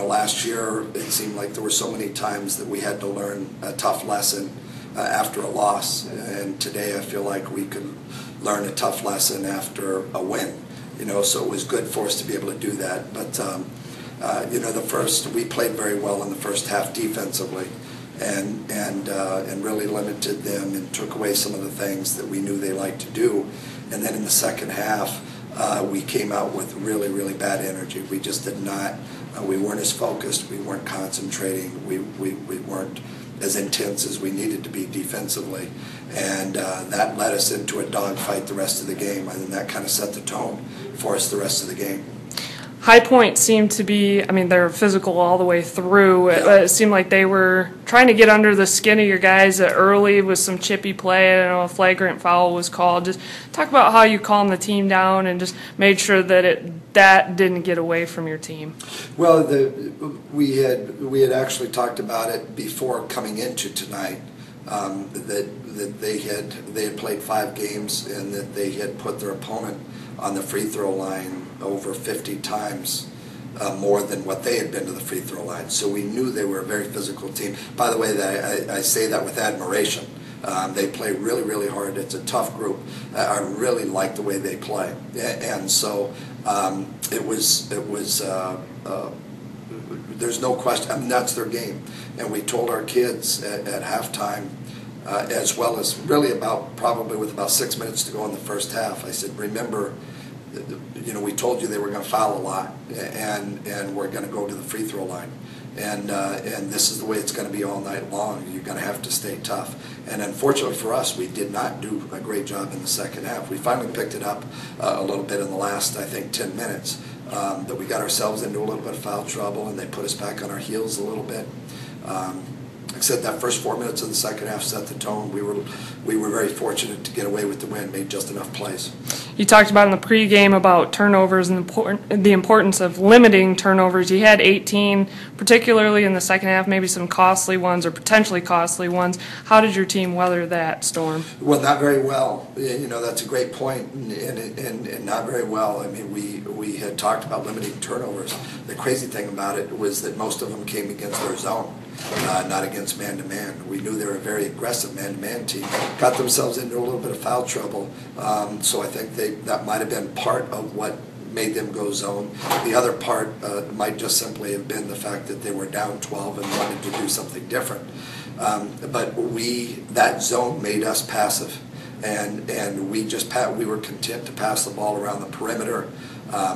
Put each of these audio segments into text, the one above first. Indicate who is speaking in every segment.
Speaker 1: Last year it seemed like there were so many times that we had to learn a tough lesson after a loss, and today I feel like we could learn a tough lesson after a win. So it was good for us to be able to do that. But we played very well in the first half defensively, and really limited them and took away some of the things that we knew they liked to do. And then in the second half, we came out with really, really bad energy. We just did not. We weren't as focused. We weren't concentrating. We weren't as intense as we needed to be defensively, and that led us into a dogfight the rest of the game. I think that kind of set the tone for us the rest of the game.
Speaker 2: High Point seemed to be, they're physical all the way through.
Speaker 1: Yeah.
Speaker 2: It seemed like they were trying to get under the skin of your guys early with some chippy play. I don't know, a flagrant foul was called. Just talk about how you calmed the team down and just made sure that that didn't get away from your team.
Speaker 1: Well, we had actually talked about it before coming into tonight, that they had played 5 games and that they had put their opponent on the free throw line over 50 times more than what they had been to the free throw line. So we knew they were a very physical team. By the way, I say that with admiration. They play really, really hard. It's a tough group. I really like the way they play, and so it was. There's no question. That's their game, and we told our kids at halftime, as well as really probably with about 6 minutes to go in the first half. I said, remember, we told you they were going to foul a lot, and we're going to go to the free throw line, and this is the way it's going to be all night long. You're going to have to stay tough. And unfortunately for us, we did not do a great job in the second half. We finally picked it up a little bit in the last, I think, 10 minutes. That we got ourselves into a little bit of foul trouble, and they put us back on our heels a little bit. Like I said, that first 4 minutes of the second half set the tone. We were very fortunate to get away with the win, made just enough plays.
Speaker 2: You talked about in the pregame about turnovers and the importance of limiting turnovers. You had 18, particularly in the second half, maybe some costly ones or potentially costly ones. How did your team weather that storm?
Speaker 1: Well, not very well. That's a great point, and not very well. We had talked about limiting turnovers. The crazy thing about it was that most of them came against their zone, not against man-to-man. We knew they were a very aggressive man-to-man team. Got themselves into a little bit of foul trouble, so I think that might have been part of what made them go zone. The other part might just simply have been the fact that they were down 12 and wanted to do something different. But that zone made us passive, and we were content to pass the ball around the perimeter.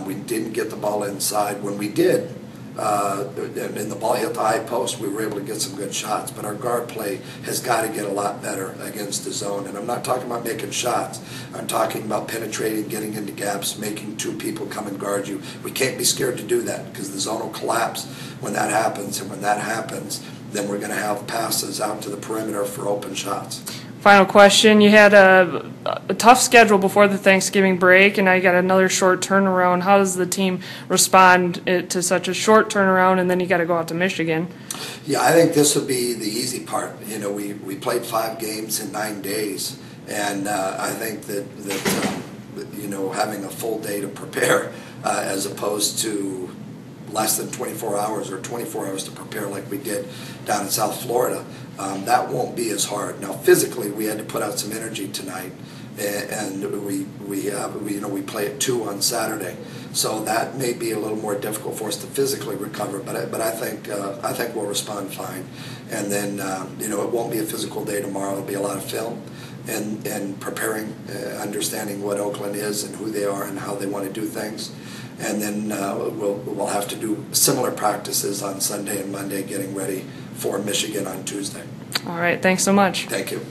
Speaker 1: We didn't get the ball inside. When we did, and the ball hit the high post, we were able to get some good shots. But our guard play has got to get a lot better against the zone. And I'm not talking about making shots. I'm talking about penetrating, getting into gaps, making 2 people come and guard you. We can't be scared to do that, because the zone will collapse when that happens. And when that happens, then we're going to have passes out to the perimeter for open shots.
Speaker 2: Final question. You had a tough schedule before the Thanksgiving break, and now you got another short turnaround. How does the team respond to such a short turnaround, and then you got to go out to Michigan?
Speaker 1: Yeah, I think this would be the easy part. We played 5 games in 9 days, and I think that having a full day to prepare as opposed to less than 24 hours or 24 hours to prepare like we did down in South Florida, that won't be as hard. Now, physically, we had to put out some energy tonight, and we play at 2 on Saturday, so that may be a little more difficult for us to physically recover. But I think we'll respond fine, and then it won't be a physical day tomorrow. It'll be a lot of film and preparing, understanding what Oakland is and who they are and how they want to do things. And then we'll have to do similar practices on Sunday and Monday, getting ready for Michigan on Tuesday.
Speaker 2: All right, thanks so much.
Speaker 1: Thank you.